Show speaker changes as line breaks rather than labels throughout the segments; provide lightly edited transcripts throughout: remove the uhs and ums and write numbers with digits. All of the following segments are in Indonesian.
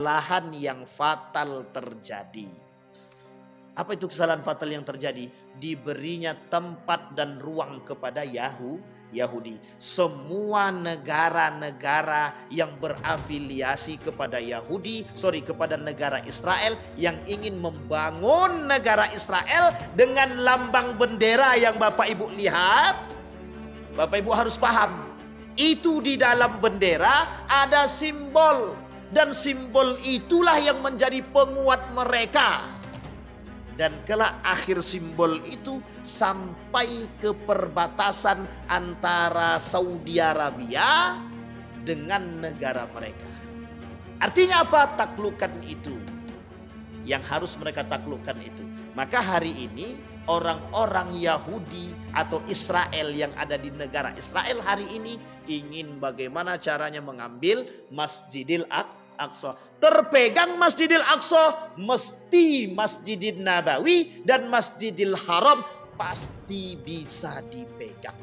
kesalahan yang fatal terjadi. Apa itu kesalahan fatal yang terjadi? Diberinya tempat dan ruang kepada Yahudi. Semua negara-negara yang berafiliasi kepada kepada negara Israel yang ingin membangun negara Israel dengan lambang bendera yang Bapak Ibu lihat, Bapak Ibu harus paham, itu di dalam bendera ada simbol, dan simbol itulah yang menjadi penguat mereka. Dan kelak akhir simbol itu sampai ke perbatasan antara Saudi Arabia dengan negara mereka. Artinya apa? Taklukan itu yang harus mereka taklukkan itu. Maka hari ini orang-orang Yahudi atau Israel yang ada di negara Israel hari ini ingin bagaimana caranya mengambil Masjidil Aqsa. Terpegang Masjidil Aqsa, mesti Masjidil Nabawi dan Masjidil Haram pasti bisa dipegang.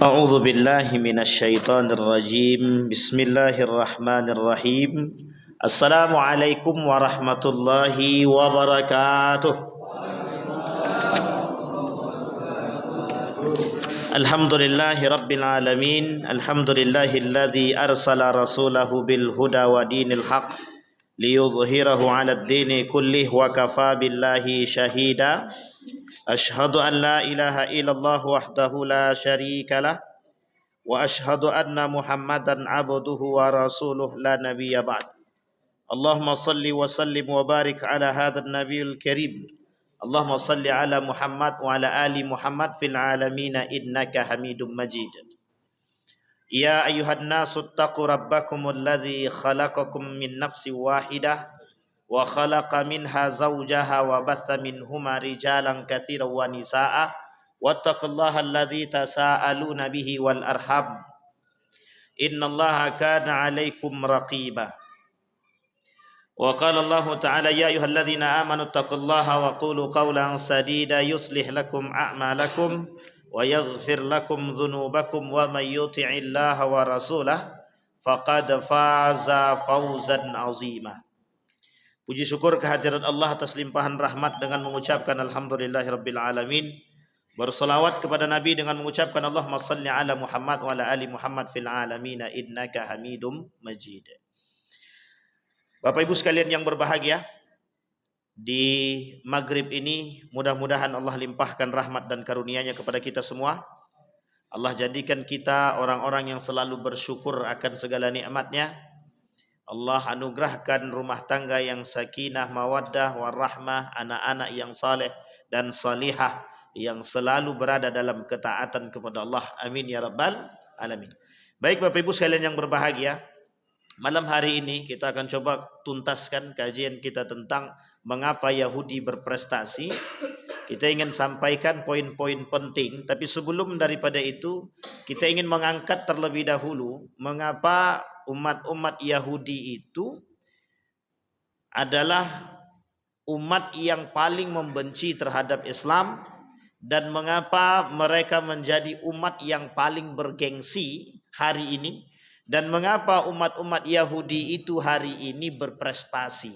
A'udzu billahi minasyaitonir rajim. Bismillahirrahmanirrahim. Assalamualaikum warahmatullahi wabarakatuh. Alhamdulillahi rabbil alamin. Alhamdulillahilladzi arsala rasulahu bil huda wa dinil haq liyudhhirahu 'alad dini kullih wa kafa billahi syahida. Ashhadu an la ilaha illallah wahdahu la syarikalah wa ashhadu anna Muhammadan abduhu wa rasuluh la nabiyya ba'd. Allahumma salli wa sallim wa barik ala hadzal nabiyil karim. Allahumma salli ala Muhammad wa ala ali Muhammad fil alamin innaka Hamidum Majid. Ya ayyuhan nasu taqu rabbakumul ladzi khalaqakum min nafsin wahidah wa khalaqa minha zawjaha wa batha minhuma rijalan katsiran wa nisaa'a wattaqullaha alladzi tasaaluna bihi wal arham innallaha kana 'alaikum raqiba. Wa qala Allah ta'ala ya ayyuhalladzina amanu taqullaha wa qulu qawlan sadida yuslih lakum a'malakum wa yaghfir lakum dhunubakum wa may yuti'illaha wa rasulahu faqad faza fawzan 'azima. Puji syukur kehadirat Allah atas limpahan rahmat dengan mengucapkan alhamdulillahirabbil alamin. Berselawat kepada Nabi dengan mengucapkan Allahumma salli ala Muhammad wa ala ali Muhammad fil alamin innaka Hamidum Majid. Bapak Ibu sekalian yang berbahagia, di maghrib ini mudah-mudahan Allah limpahkan rahmat dan karunia-Nya kepada kita semua. Allah jadikan kita orang-orang yang selalu bersyukur akan segala nikmat-Nya. Allah anugerahkan rumah tangga yang sakinah, mawaddah, warahmah, anak-anak yang saleh dan salihah yang selalu berada dalam ketaatan kepada Allah. Amin ya rabbal alamin. Baik Bapak Ibu sekalian yang berbahagia, malam hari ini kita akan coba tuntaskan kajian kita tentang mengapa Yahudi berprestasi. Kita ingin sampaikan poin-poin penting, tapi sebelum daripada itu kita ingin mengangkat terlebih dahulu mengapa umat-umat Yahudi itu adalah umat yang paling membenci terhadap Islam dan mengapa mereka menjadi umat yang paling bergengsi hari ini. Dan mengapa umat-umat Yahudi itu hari ini berprestasi.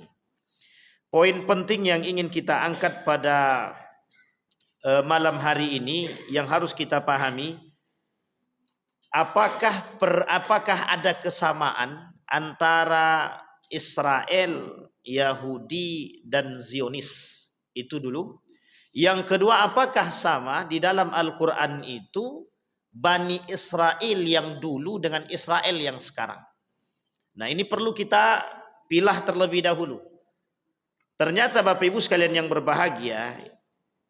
Poin penting yang ingin kita angkat pada malam hari ini yang harus kita pahami, apakah ada kesamaan antara Israel, Yahudi dan Zionis? Itu dulu. Yang kedua, apakah sama di dalam Al-Quran itu Bani Israel yang dulu dengan Israel yang sekarang? Nah, ini perlu kita pilah terlebih dahulu. Ternyata Bapak Ibu sekalian yang berbahagia,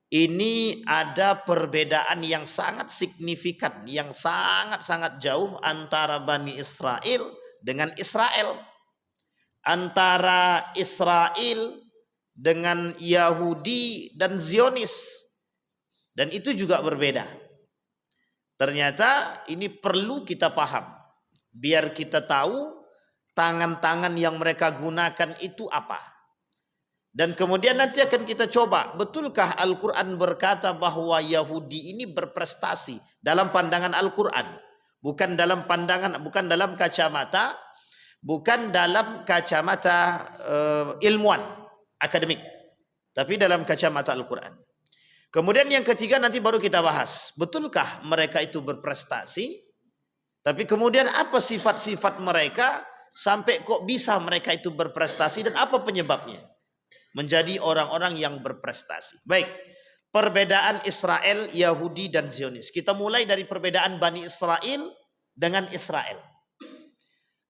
ini ada perbedaan yang sangat signifikan, yang sangat-sangat jauh antara Bani Israel dengan Israel. Antara Israel dengan Yahudi dan Zionis. Dan itu juga berbeda. Ternyata ini perlu kita paham. Biar kita tahu tangan-tangan yang mereka gunakan itu apa. Dan kemudian nanti akan kita coba, betulkah Al-Quran berkata bahwa Yahudi ini berprestasi dalam pandangan Al-Quran. Bukan dalam kacamata Bukan dalam kacamata ilmuwan, akademik, tapi dalam kacamata Al-Quran. Kemudian yang ketiga nanti baru kita bahas. Betulkah mereka itu berprestasi? Tapi kemudian apa sifat-sifat mereka sampai kok bisa mereka itu berprestasi dan apa penyebabnya? Menjadi orang-orang yang berprestasi. Baik, perbedaan Israel, Yahudi dan Zionis. Kita mulai dari perbedaan Bani Israel dengan Israel.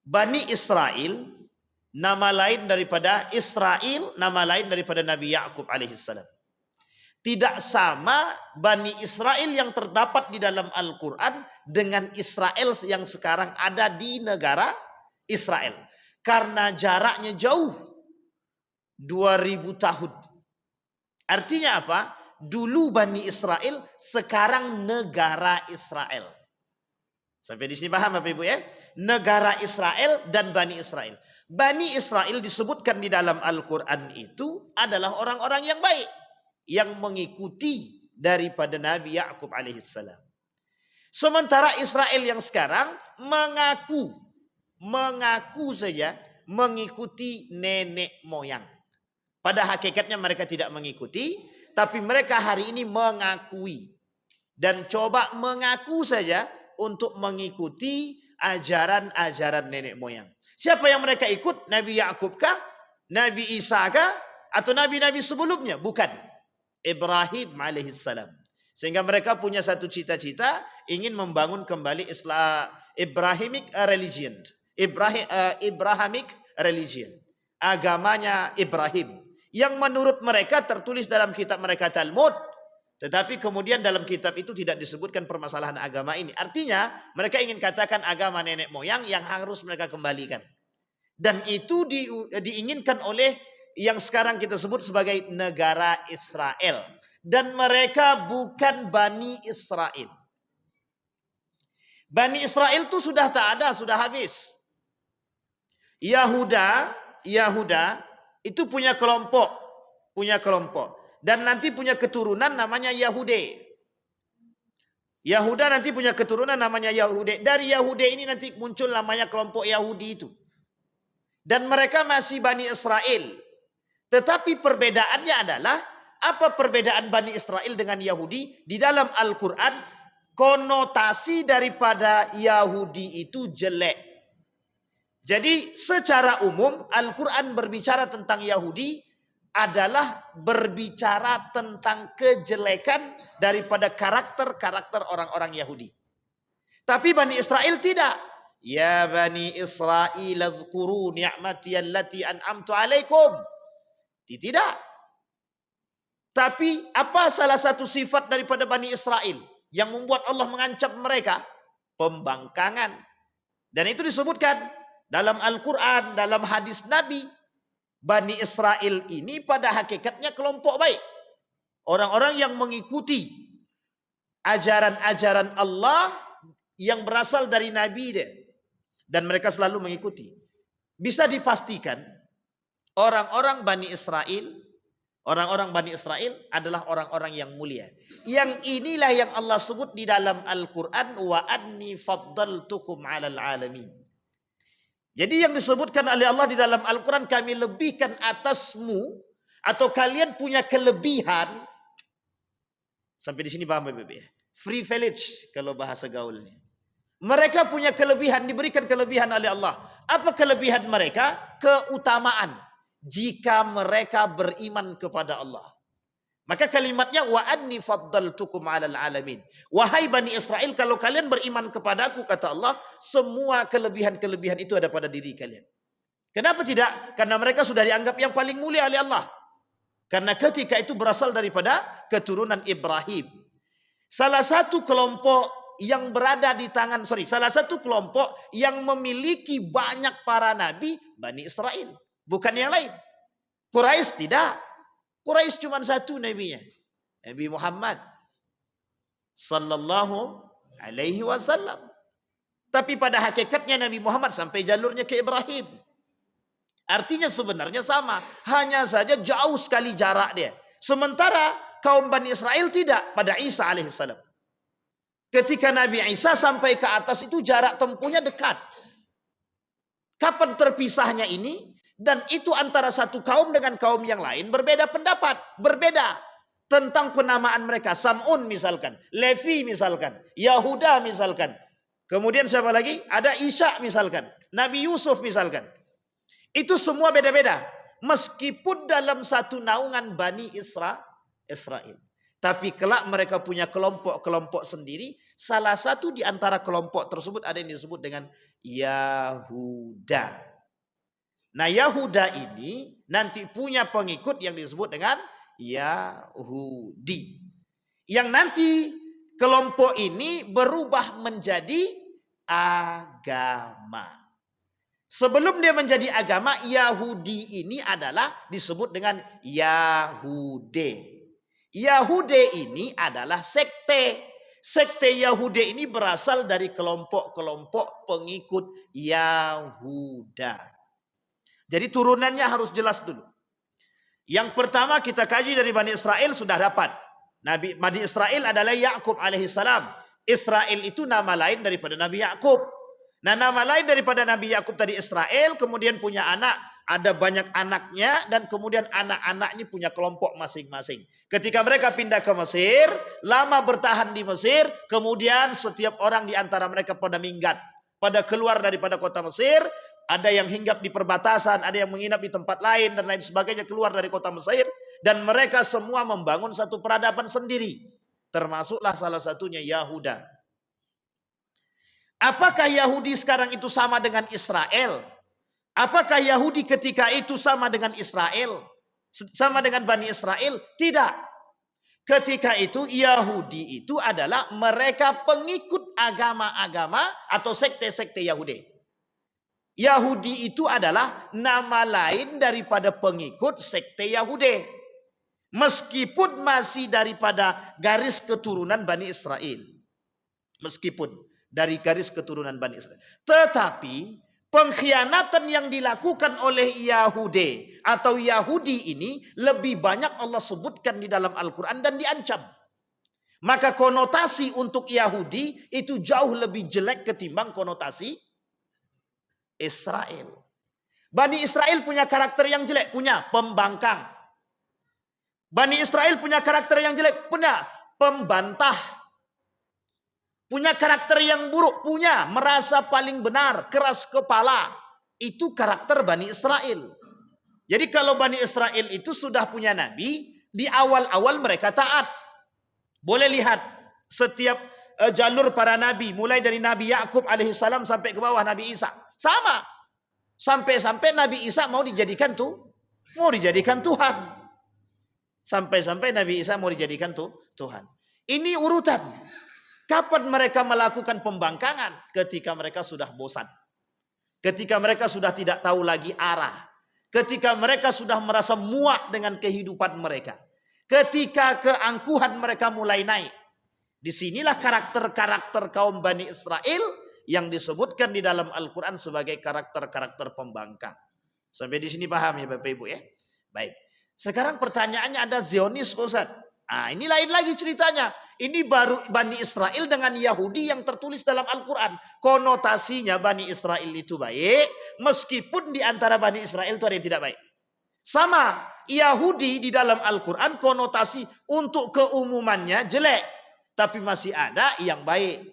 Bani Israel nama lain daripada Israel, nama lain daripada Nabi Ya'qub alaihissalam. Tidak sama Bani Israel yang terdapat di dalam Al-Quran dengan Israel yang sekarang ada di negara Israel. Karena jaraknya jauh, 2000 tahun. Artinya apa? Dulu Bani Israel, sekarang negara Israel. Sampai di sini paham Bapak Ibu ya? Negara Israel dan Bani Israel. Bani Israel disebutkan di dalam Al-Quran itu adalah orang-orang yang baik, yang mengikuti daripada Nabi Ya'qub alaihissalam. Sementara Israel yang sekarang mengaku saja mengikuti nenek moyang. Pada hakikatnya mereka tidak mengikuti, tapi mereka hari ini mengakui dan coba mengaku saja untuk mengikuti ajaran-ajaran nenek moyang. Siapa yang mereka ikut? Nabi Ya'qub kah? Nabi Isa kah? Atau nabi-nabi sebelumnya? Bukan. Ibrahim alaihissalam. Sehingga mereka punya satu cita-cita, ingin membangun kembali Ibrahimic religion. Ibrahimic religion. Agamanya Ibrahim. Yang menurut mereka tertulis dalam kitab mereka Talmud. Tetapi kemudian dalam kitab itu tidak disebutkan permasalahan agama ini. Artinya mereka ingin katakan agama nenek moyang yang harus mereka kembalikan. Dan itu diinginkan oleh yang sekarang kita sebut sebagai negara Israel. Dan mereka bukan Bani Israel. Bani Israel itu sudah tak ada, sudah habis. Yahuda itu punya kelompok. Dan nanti punya keturunan namanya Yahude. Yahuda nanti punya keturunan namanya Yahude. Dari Yahude ini nanti muncul namanya kelompok Yahudi itu. Dan mereka masih Bani Israel. Tetapi perbedaannya adalah, apa perbedaan Bani Israel dengan Yahudi? Di dalam Al-Quran, konotasi daripada Yahudi itu jelek. Jadi secara umum Al-Quran berbicara tentang Yahudi adalah berbicara tentang kejelekan daripada karakter-karakter orang-orang Yahudi. Tapi Bani Israel tidak. Ya Bani Israel azkuru ni'mati allati an'amtu alaikum. Tidak. Tapi apa salah satu sifat daripada Bani Israel yang membuat Allah mengancam mereka? Pembangkangan. Dan itu disebutkan dalam Al-Quran, dalam hadis Nabi. Bani Israel ini pada hakikatnya kelompok baik. Orang-orang yang mengikuti ajaran-ajaran Allah yang berasal dari Nabi dia. Dan mereka selalu mengikuti. Bisa dipastikan orang-orang Bani Israel adalah orang-orang yang mulia. Yang inilah yang Allah sebut di dalam Al-Quran, wa anni faddaltukum 'alal 'alamin. Jadi yang disebutkan oleh Allah di dalam Al-Quran, kami lebihkan atasmu, atau kalian punya kelebihan. Sampai di sini paham Bapak ya? Privilege kalau bahasa gaulnya. Mereka punya kelebihan, diberikan kelebihan oleh Allah. Apa kelebihan mereka? Keutamaan. Jika mereka beriman kepada Allah. Maka kalimatnya wa anni faddaltukum 'alal 'alamin. Wahai Bani Israel, kalau kalian beriman kepadaku, kata Allah, semua kelebihan-kelebihan itu ada pada diri kalian. Kenapa tidak? Karena mereka sudah dianggap yang paling mulia oleh Allah. Karena ketika itu berasal daripada keturunan Ibrahim. Salah satu kelompok yang berada di tangan, salah satu kelompok yang memiliki banyak para nabi, Bani Israel. Bukan yang lain. Quraisy tidak. Quraisy cuma satu nabinya, Nabi Muhammad sallallahu alaihi wasallam. Tapi pada hakikatnya Nabi Muhammad sampai jalurnya ke Ibrahim. Artinya sebenarnya sama, hanya saja jauh sekali jarak dia. Sementara kaum Bani Israel tidak pada Isa alaihissalam. Ketika Nabi Isa sampai ke atas itu jarak tempuhnya dekat.
Kapan terpisahnya ini? Dan itu antara satu kaum dengan kaum yang lain berbeda pendapat, berbeda tentang penamaan mereka. Sam'un misalkan, Levi misalkan, Yahuda misalkan. Kemudian siapa lagi? Ada Isya misalkan, Nabi Yusuf misalkan. Itu semua beda-beda. Meskipun dalam satu naungan Bani Israel. Tapi kelak mereka punya kelompok-kelompok sendiri. Salah satu di antara kelompok tersebut ada yang disebut dengan Yahuda. Nah, Yahuda ini nanti punya pengikut yang disebut dengan Yahudi. Yang nanti kelompok ini berubah menjadi agama. Sebelum dia menjadi agama, Yahudi ini adalah disebut dengan Yahude. Yahude ini adalah sekte. Sekte Yahudi ini berasal dari kelompok-kelompok pengikut Yahuda. Jadi turunannya harus jelas dulu. Yang pertama kita kaji dari Bani Israel sudah dapat. Bani Israel adalah Yakub alaihissalam. Israel itu nama lain daripada Nabi Yakub. Nah, nama lain daripada Nabi Yakub tadi Israel, kemudian punya anak, ada banyak anaknya, dan kemudian anak-anak ini punya kelompok masing-masing. Ketika mereka pindah ke Mesir, lama bertahan di Mesir, kemudian setiap orang di antara mereka pada minggat, pada keluar daripada kota Mesir. Ada yang hinggap di perbatasan, ada yang menginap di tempat lain, dan lain sebagainya, keluar dari kota Mesir. Dan mereka semua membangun satu peradaban sendiri. Termasuklah salah satunya Yahuda. Apakah Yahudi sekarang itu sama dengan Israel? Apakah Yahudi ketika itu sama dengan Israel? Sama dengan Bani Israel? Tidak. Ketika itu Yahudi itu adalah mereka pengikut agama-agama atau sekte-sekte Yahudi. Yahudi itu adalah nama lain daripada pengikut sekte Yahudi. Meskipun masih daripada garis keturunan Bani Israel. Meskipun dari garis keturunan Bani Israel. Tetapi pengkhianatan yang dilakukan oleh Yahudi atau Yahudi ini lebih banyak Allah sebutkan di dalam Al-Quran dan diancam. Maka konotasi untuk Yahudi itu jauh lebih jelek ketimbang konotasi Israel. Bani Israel punya karakter yang jelek, punya pembangkang. Bani Israel punya karakter yang jelek, punya pembantah. Punya karakter yang buruk, punya merasa paling benar, keras kepala. Itu karakter Bani Israel. Jadi kalau Bani Israel itu sudah punya nabi, di awal-awal mereka taat. Boleh lihat setiap jalur para nabi, mulai dari Nabi Yakub alaihissalam sampai ke bawah Nabi Isa. Sama. Sampai-sampai Nabi Isa mau dijadikan Tuhan. Sampai-sampai Nabi Isa mau dijadikan Tuhan. Ini urutan. Kapan mereka melakukan pembangkangan? Ketika mereka sudah bosan. Ketika mereka sudah tidak tahu lagi arah. Ketika mereka sudah merasa muak dengan kehidupan mereka. Ketika keangkuhan mereka mulai naik. Disinilah karakter-karakter kaum Bani Israel yang disebutkan di dalam Al-Quran sebagai karakter-karakter pembangkang. Sampai di sini paham ya Bapak Ibu ya? Baik. Sekarang pertanyaannya ada Zionis Ustaz. Nah, ini lain lagi ceritanya. Ini baru Bani Israel dengan Yahudi yang tertulis dalam Al-Quran. Konotasinya Bani Israel itu baik. Meskipun di antara Bani Israel itu ada yang tidak baik. Sama. Yahudi di dalam Al-Quran konotasi untuk keumumannya jelek. Tapi masih ada yang baik.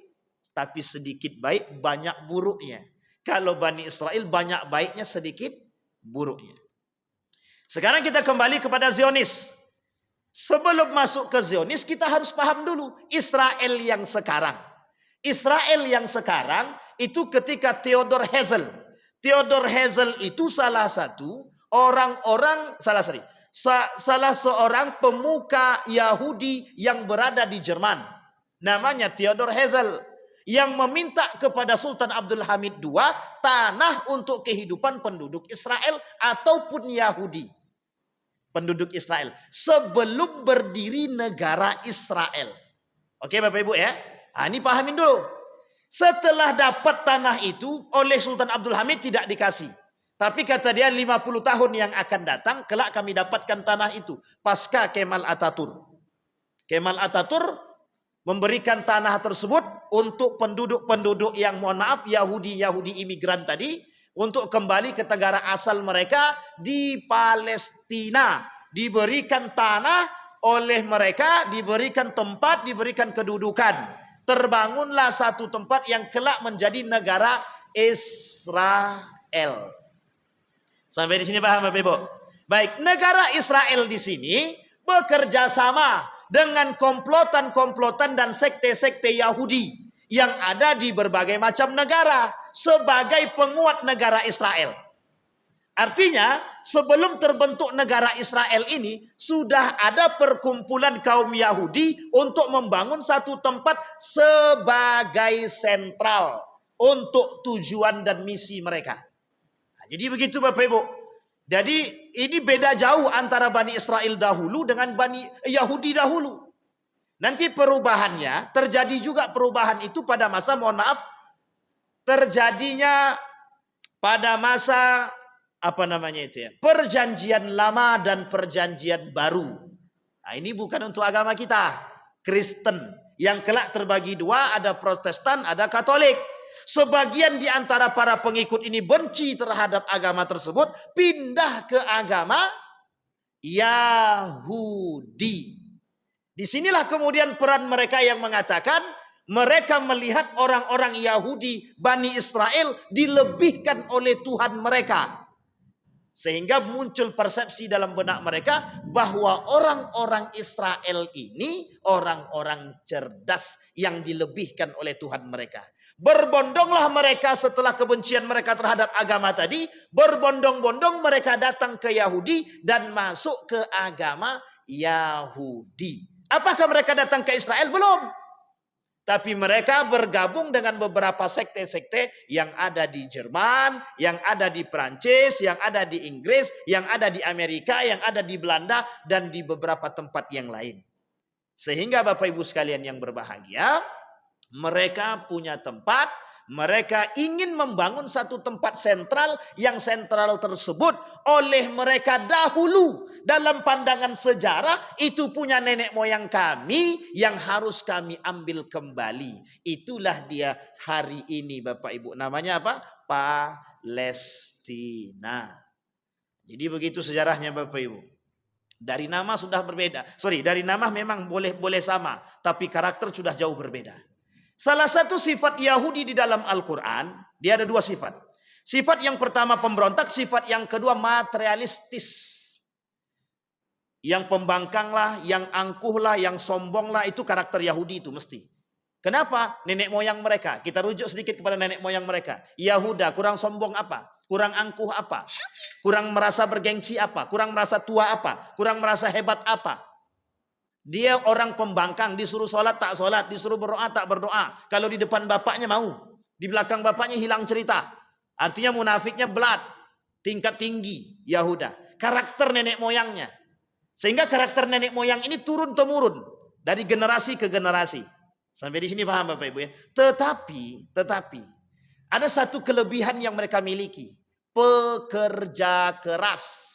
Tapi sedikit baik, banyak buruknya. Kalau Bani Israel banyak baiknya, sedikit buruknya. Sekarang kita kembali kepada Zionis. Sebelum masuk ke Zionis, kita harus paham dulu Israel yang sekarang. Israel yang sekarang itu ketika Theodor Herzl. Theodor Herzl itu salah seorang pemuka Yahudi yang berada di Jerman. Namanya Theodor Herzl. Yang meminta kepada Sultan Abdul Hamid II tanah untuk kehidupan penduduk Israel ataupun Yahudi. Penduduk Israel. Sebelum berdiri negara Israel. Oke Bapak Ibu ya. Nah, ini pahamin dulu. Setelah dapat tanah itu oleh Sultan Abdul Hamid tidak dikasih. Tapi kata dia 50 tahun yang akan datang kelak kami dapatkan tanah itu. Pasca Kemal Ataturk. Kemal Ataturk memberikan tanah tersebut untuk penduduk-penduduk yang mohon maaf Yahudi imigran tadi untuk kembali ke negara asal mereka di Palestina. Diberikan tanah oleh mereka, diberikan tempat, diberikan kedudukan. Terbangunlah satu tempat yang kelak menjadi negara Israel. Sampai di sini paham Bapak Ibu? Baik, negara Israel di sini bekerja sama dengan komplotan-komplotan dan sekte-sekte Yahudi yang ada di berbagai macam negara sebagai penguat negara Israel. Artinya, sebelum terbentuk negara Israel ini, sudah ada perkumpulan kaum Yahudi untuk membangun satu tempat sebagai sentral untuk tujuan dan misi mereka. Nah, jadi begitu Bapak Ibu. Jadi ini beda jauh antara Bani Israel dahulu dengan Bani Yahudi dahulu. Nanti perubahannya, terjadi juga perubahan itu pada masa, mohon maaf, terjadinya pada masa Perjanjian Lama dan Perjanjian Baru. Nah, ini bukan untuk agama kita, Kristen, yang kelak terbagi dua, ada Protestan, ada Katolik. Sebagian di antara para pengikut ini benci terhadap agama tersebut, pindah ke agama Yahudi. Disinilah kemudian peran mereka yang mengatakan mereka melihat orang-orang Yahudi, Bani Israel, dilebihkan oleh Tuhan mereka. Sehingga muncul persepsi dalam benak mereka bahwa orang-orang Israel ini orang-orang cerdas yang dilebihkan oleh Tuhan mereka. Berbondonglah mereka setelah kebencian mereka terhadap agama tadi. Berbondong-bondong mereka datang ke Yahudi dan masuk ke agama Yahudi. Apakah mereka datang ke Israel? Belum. Tapi mereka bergabung dengan beberapa sekte-sekte yang ada di Jerman, yang ada di Prancis, yang ada di Inggris, yang ada di Amerika, yang ada di Belanda, dan di beberapa tempat yang lain. Sehingga Bapak Ibu sekalian yang berbahagia, mereka punya tempat, mereka ingin membangun satu tempat sentral, yang sentral tersebut oleh mereka dahulu dalam pandangan sejarah itu punya nenek moyang kami yang harus kami ambil kembali. Itulah dia hari ini Bapak Ibu. Namanya apa? Palestina. Jadi begitu sejarahnya Bapak Ibu. Dari nama sudah berbeda. Dari nama memang boleh sama, tapi karakter sudah jauh berbeda. Salah satu sifat Yahudi di dalam Al-Quran, dia ada dua sifat. Sifat yang pertama pemberontak, sifat yang kedua materialistis. Yang pembangkang lah, yang angkuh lah, yang sombong lah, itu karakter Yahudi itu mesti. Kenapa? Nenek moyang mereka. Kita rujuk sedikit kepada nenek moyang mereka. Yahuda kurang sombong apa? Kurang angkuh apa? Kurang merasa bergengsi apa? Kurang merasa tua apa? Kurang merasa hebat apa? Dia orang pembangkang, disuruh sholat tak sholat, disuruh berdoa tak berdoa. Kalau di depan bapaknya mau, di belakang bapaknya hilang cerita. Artinya munafiknya belat, tingkat tinggi Yahuda. Karakter nenek moyangnya. Sehingga karakter nenek moyang ini turun-temurun dari generasi ke generasi. Sampai di sini paham Bapak Ibu ya. Tetapi ada satu kelebihan yang mereka miliki, pekerja keras.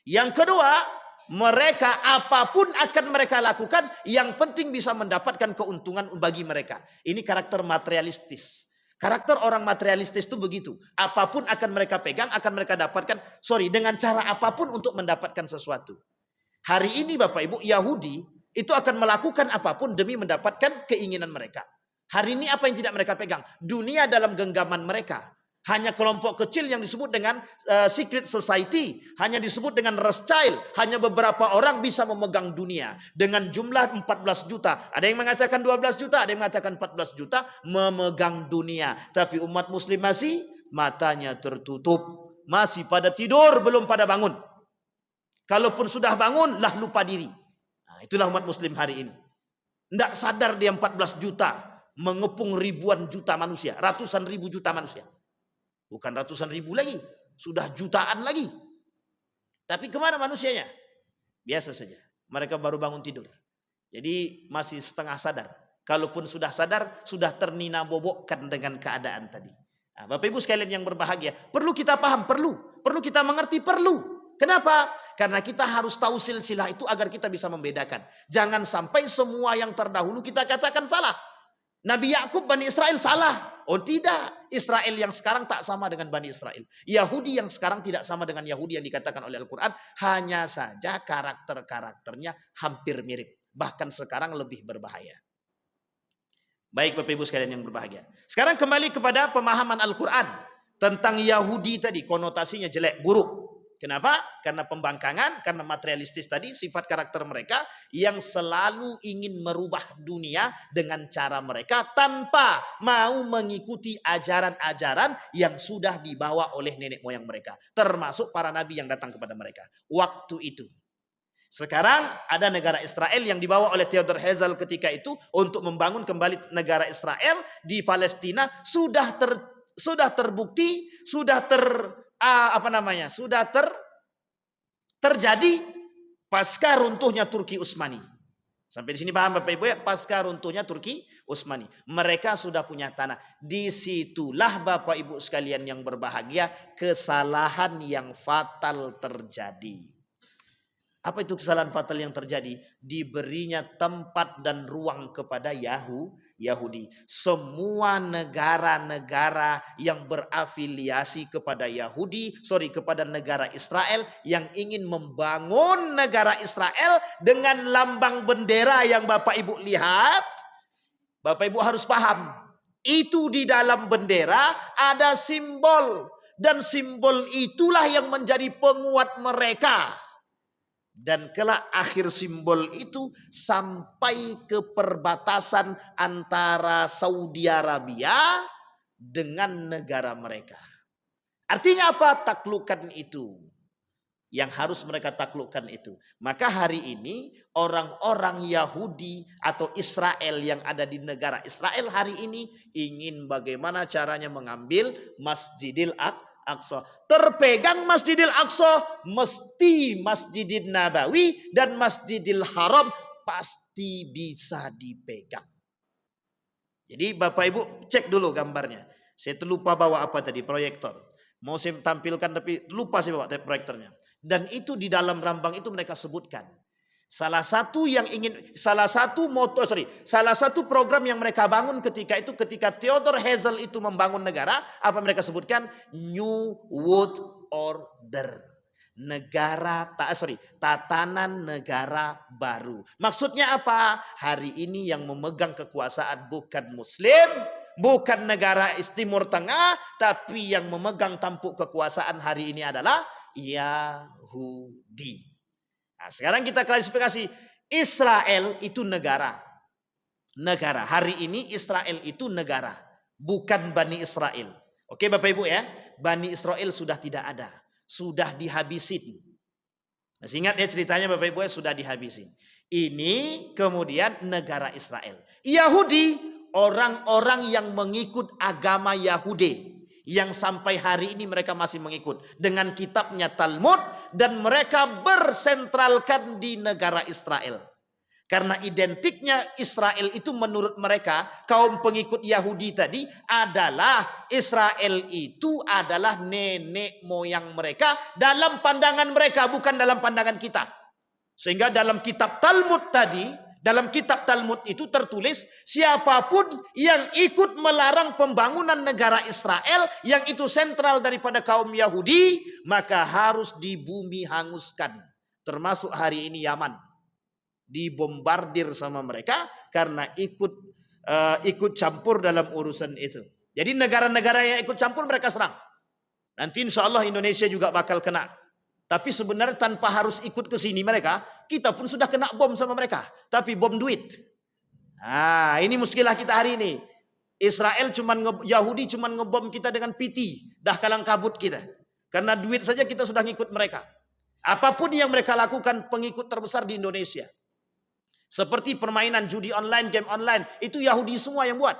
Yang kedua, mereka apapun akan mereka lakukan, yang penting bisa mendapatkan keuntungan bagi mereka. Ini karakter materialistis. Karakter orang materialistis itu begitu. Apapun akan mereka pegang, akan mereka dapatkan, dengan cara apapun untuk mendapatkan sesuatu. Hari ini Bapak Ibu, Yahudi itu akan melakukan apapun demi mendapatkan keinginan mereka. Hari ini apa yang tidak mereka pegang? Dunia dalam genggaman mereka. Hanya kelompok kecil yang disebut dengan secret society. Hanya disebut dengan Rothschild. Hanya beberapa orang bisa memegang dunia. Dengan jumlah 14 juta. Ada yang mengatakan 12 juta. Ada yang mengatakan 14 juta. Memegang dunia. Tapi umat muslim masih matanya tertutup. Masih pada tidur, belum pada bangun. Kalaupun sudah bangun, lah lupa diri. Nah, itulah umat muslim hari ini. Tidak sadar dia 14 juta. Mengepung ribuan juta manusia. Ratusan ribu juta manusia. Bukan ratusan ribu lagi. Sudah jutaan lagi. Tapi kemana manusianya? Biasa saja. Mereka baru bangun tidur. Jadi masih setengah sadar. Kalaupun sudah sadar, sudah ternina bobokkan dengan keadaan tadi. Nah, Bapak Ibu sekalian yang berbahagia. Perlu kita paham, perlu. Perlu kita mengerti, perlu. Kenapa? Karena kita harus tahu silsilah itu agar kita bisa membedakan. Jangan sampai semua yang terdahulu kita katakan salah. Nabi Yakub, Bani Israel salah. Oh tidak, Israel yang sekarang tak sama dengan Bani Israel. Yahudi yang sekarang tidak sama dengan Yahudi yang dikatakan oleh Al-Quran. Hanya saja karakter-karakternya hampir mirip. Bahkan sekarang lebih berbahaya. Baik Bapak Ibu sekalian yang berbahagia. Sekarang kembali kepada pemahaman Al-Quran. Tentang Yahudi tadi, konotasinya jelek, buruk. Kenapa? Karena pembangkangan, karena materialistis tadi, sifat karakter mereka yang selalu ingin merubah dunia dengan cara mereka tanpa mau mengikuti ajaran-ajaran yang sudah dibawa oleh nenek moyang mereka. Termasuk para nabi yang datang kepada mereka. Waktu itu. Sekarang ada negara Israel yang dibawa oleh Theodor Herzl ketika itu untuk membangun kembali negara Israel di Palestina sudah terbukti, sudah terjadi pasca runtuhnya Turki Utsmani. Sampai di sini paham Bapak Ibu ya? Pasca runtuhnya Turki Utsmani. Mereka sudah punya tanah. Disitulah Bapak Ibu sekalian yang berbahagia, kesalahan yang fatal terjadi. Apa itu kesalahan fatal yang terjadi? Diberinya tempat dan ruang kepada Yahudi. Semua negara-negara yang berafiliasi kepada kepada negara Israel yang ingin membangun negara Israel dengan lambang bendera yang Bapak Ibu lihat, Bapak Ibu harus paham. Itu di dalam bendera ada simbol. Dan simbol itulah yang menjadi penguat mereka. Dan kelak akhir simbol itu sampai ke perbatasan antara Saudi Arabia dengan negara mereka. Artinya apa? Taklukkan itu. Yang harus mereka taklukkan itu. Maka hari ini orang-orang Yahudi atau Israel yang ada di negara Israel hari ini ingin bagaimana caranya mengambil Masjidil Aqsa. Terpegang Masjidil Aqsa, mesti Masjidil Nabawi dan Masjidil Haram pasti bisa dipegang. Jadi Bapak Ibu cek dulu gambarnya. Saya terlupa bawa apa tadi, proyektor. Mau saya tampilkan tapi lupa saya bawa proyektornya. Dan itu di dalam rambang itu mereka sebutkan. Salah satu program yang mereka bangun ketika Theodor Herzl itu membangun negara, apa mereka sebutkan? New World Order. Tatanan negara baru. Maksudnya apa? Hari ini yang memegang kekuasaan bukan Muslim, bukan negara Timur Tengah, tapi yang memegang tampuk kekuasaan hari ini adalah Yahudi. Nah, sekarang kita klasifikasi. Israel itu negara. Hari ini Israel itu negara. Bukan Bani Israel. Oke Bapak Ibu ya. Bani Israel sudah tidak ada. Sudah dihabisin. Masih ingat ya ceritanya Bapak Ibu ya. Sudah dihabisin. Ini kemudian negara Israel. Yahudi, orang-orang yang mengikut agama Yahudi. Yang sampai hari ini mereka masih mengikut. Dengan kitabnya Talmud. Dan mereka bersentralkan di negara Israel. Karena identiknya Israel itu menurut mereka. Kaum pengikut Yahudi tadi. Adalah Israel itu adalah nenek moyang mereka. Dalam pandangan mereka. Bukan dalam pandangan kita. Sehingga dalam kitab Talmud tadi. Dalam kitab Talmud itu tertulis siapapun yang ikut melarang pembangunan negara Israel yang itu sentral daripada kaum Yahudi maka harus dibumi hanguskan. Termasuk hari ini Yaman. Dibombardir sama mereka karena ikut campur dalam urusan itu. Jadi negara-negara yang ikut campur mereka serang. Nanti insya Allah Indonesia juga bakal kena. Tapi sebenarnya tanpa harus ikut ke sini mereka, kita pun sudah kena bom sama mereka. Tapi bom duit. Nah, ini muskilah kita hari ini. Yahudi cuman ngebom kita dengan PT. Dah kalang kabut kita. Karena duit saja kita sudah ngikut mereka. Apapun yang mereka lakukan, pengikut terbesar di Indonesia. Seperti permainan judi online, game online. Itu Yahudi semua yang buat.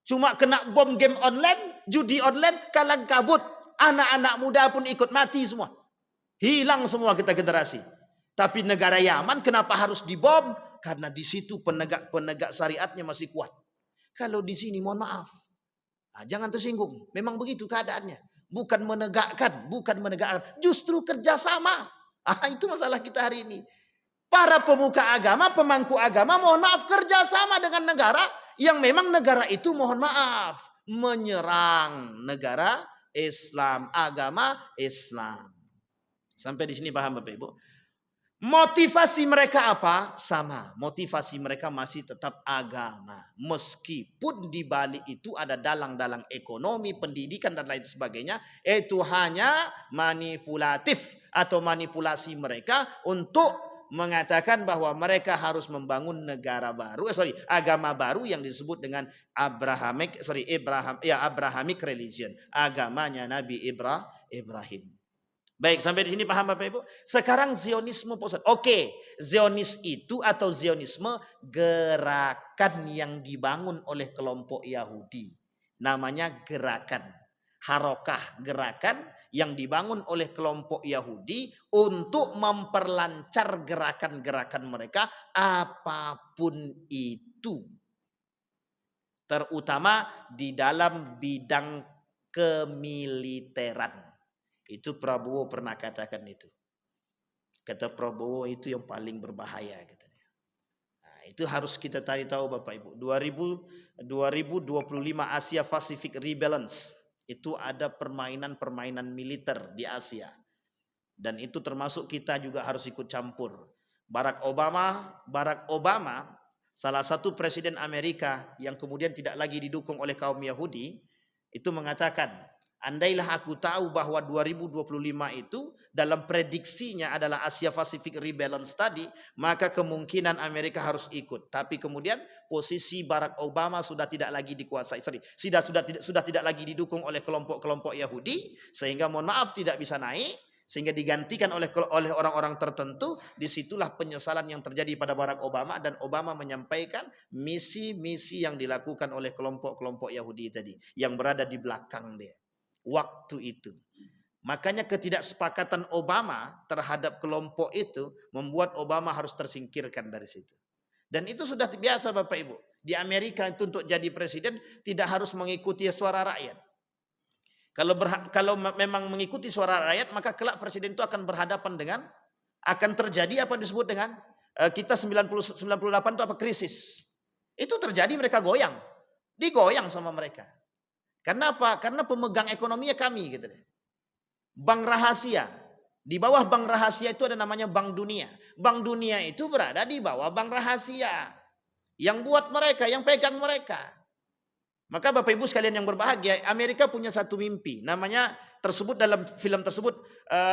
Cuma kena bom game online, judi online, kalang kabut. Anak-anak muda pun ikut mati semua. Hilang semua kita generasi. Tapi negara Yaman kenapa harus dibom? Karena di situ penegak syariatnya masih kuat. Kalau di sini mohon maaf. Nah, jangan tersinggung. Memang begitu keadaannya. Bukan menegakkan. Justru kerjasama. Itu masalah kita hari ini. Para pemuka agama, pemangku agama mohon maaf kerjasama dengan negara. Yang memang negara itu mohon maaf. menyerang negara Islam, agama Islam. Sampai di sini paham Bapak Ibu? Motivasi mereka apa? Sama. Motivasi mereka masih tetap agama. Meskipun di balik itu ada dalang-dalang ekonomi, pendidikan dan lain sebagainya. Itu hanya manipulatif atau manipulasi mereka untuk mengatakan bahwa mereka harus membangun negara baru, agama baru yang disebut dengan Abrahamic religion, agamanya Nabi Ibrahim. Baik, sampai di sini paham Bapak Ibu? Sekarang Zionisme pusat. Oke, Zionis itu atau Zionisme gerakan yang dibangun oleh kelompok Yahudi. Namanya gerakan. Harokah, gerakan yang dibangun oleh kelompok Yahudi untuk memperlancar gerakan-gerakan mereka apapun itu. Terutama di dalam bidang kemiliteran. Itu Prabowo pernah katakan itu. Kata Prabowo itu yang paling berbahaya katanya. Nah, itu harus kita cari tahu Bapak Ibu. 2025 Asia Pacific Rebalance. Itu ada permainan-permainan militer di Asia. Dan itu termasuk kita juga harus ikut campur. Barack Obama salah satu presiden Amerika yang kemudian tidak lagi didukung oleh kaum Yahudi, itu mengatakan, andailah aku tahu bahwa 2025 itu dalam prediksinya adalah Asia Pacific Rebalance tadi, maka kemungkinan Amerika harus ikut. Tapi kemudian posisi Barack Obama sudah tidak lagi dikuasai, sudah tidak lagi didukung oleh kelompok-kelompok Yahudi, sehingga mohon maaf tidak bisa naik, sehingga digantikan oleh orang-orang tertentu. Disitulah penyesalan yang terjadi pada Barack Obama, dan Obama menyampaikan misi-misi yang dilakukan oleh kelompok-kelompok Yahudi tadi yang berada di belakang dia waktu itu. Makanya ketidaksepakatan Obama terhadap kelompok itu membuat Obama harus tersingkirkan dari situ. Dan itu sudah biasa Bapak Ibu. Di Amerika itu untuk jadi presiden tidak harus mengikuti suara rakyat. Kalau memang mengikuti suara rakyat, maka kelak presiden itu akan berhadapan dengan, akan terjadi apa disebut dengan kita 98 itu apa, krisis. Itu terjadi, mereka digoyang sama mereka. Karena apa? Karena pemegang ekonominya kami gitu deh. Bank rahasia. Di bawah bank rahasia itu ada namanya Bank Dunia. Bank Dunia itu berada di bawah bank rahasia. Yang buat mereka, yang pegang mereka. Maka Bapak Ibu sekalian yang berbahagia, Amerika punya satu mimpi. Namanya tersebut dalam film tersebut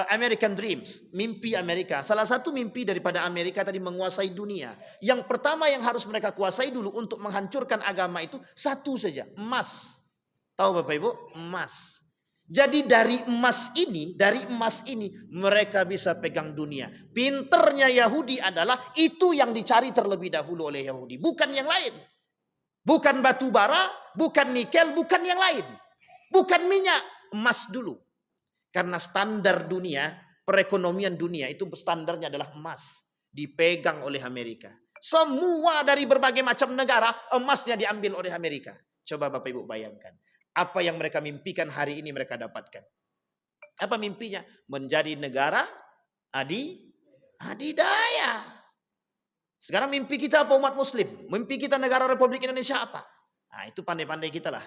American Dreams. Mimpi Amerika. Salah satu mimpi daripada Amerika tadi menguasai dunia. Yang pertama yang harus mereka kuasai dulu untuk menghancurkan agama itu satu saja, emas. Tahu Bapak Ibu? Emas. Jadi dari emas ini mereka bisa pegang dunia. Pinternya Yahudi adalah itu yang dicari terlebih dahulu oleh Yahudi, bukan yang lain. Bukan batu bara, bukan nikel, bukan yang lain. Bukan minyak, emas dulu. Karena standar dunia, perekonomian dunia itu standarnya adalah emas. Dipegang oleh Amerika. Semua dari berbagai macam negara, emasnya diambil oleh Amerika. Coba Bapak Ibu bayangkan. Apa yang mereka mimpikan hari ini mereka dapatkan. Apa mimpinya? Menjadi negara adidaya. Sekarang mimpi kita apa umat muslim? Mimpi kita negara Republik Indonesia apa? Nah, itu pandai-pandai kita lah.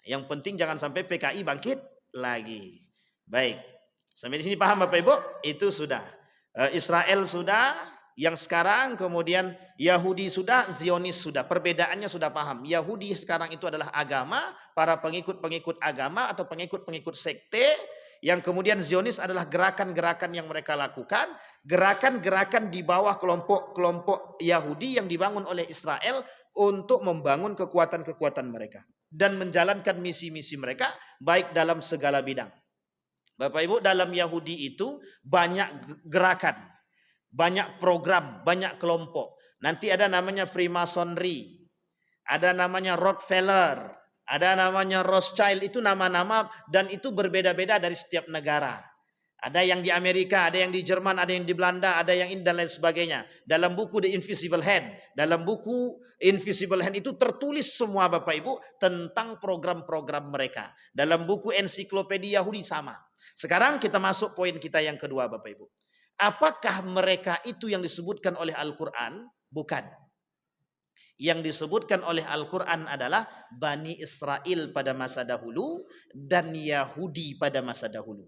Yang penting jangan sampai PKI bangkit lagi. Baik. Sampai di sini paham Bapak Ibu? Itu sudah. Israel sudah. Yang sekarang kemudian Yahudi sudah, Zionis sudah. Perbedaannya sudah paham. Yahudi sekarang itu adalah agama, para pengikut-pengikut agama atau pengikut-pengikut sekte. Yang kemudian Zionis adalah gerakan-gerakan yang mereka lakukan. Gerakan-gerakan di bawah kelompok-kelompok Yahudi yang dibangun oleh Israel untuk membangun kekuatan-kekuatan mereka. Dan menjalankan misi-misi mereka baik dalam segala bidang. Bapak Ibu, dalam Yahudi itu banyak gerakan, banyak program, banyak kelompok. Nanti ada namanya Freemasonry, ada namanya Rockefeller, ada namanya Rothschild. Itu nama-nama dan itu berbeda-beda dari setiap negara. Ada yang di Amerika, ada yang di Jerman, ada yang di Belanda, ada yang ini dan lain sebagainya. Dalam buku The Invisible Hand, dalam buku Invisible Hand itu tertulis semua Bapak Ibu tentang program-program mereka. Dalam buku Ensiklopedia Yahudi sama. Sekarang kita masuk poin kita yang kedua Bapak Ibu. Apakah mereka itu yang disebutkan oleh Al-Quran? Bukan. Yang disebutkan oleh Al-Quran adalah Bani Israel pada masa dahulu dan Yahudi pada masa dahulu.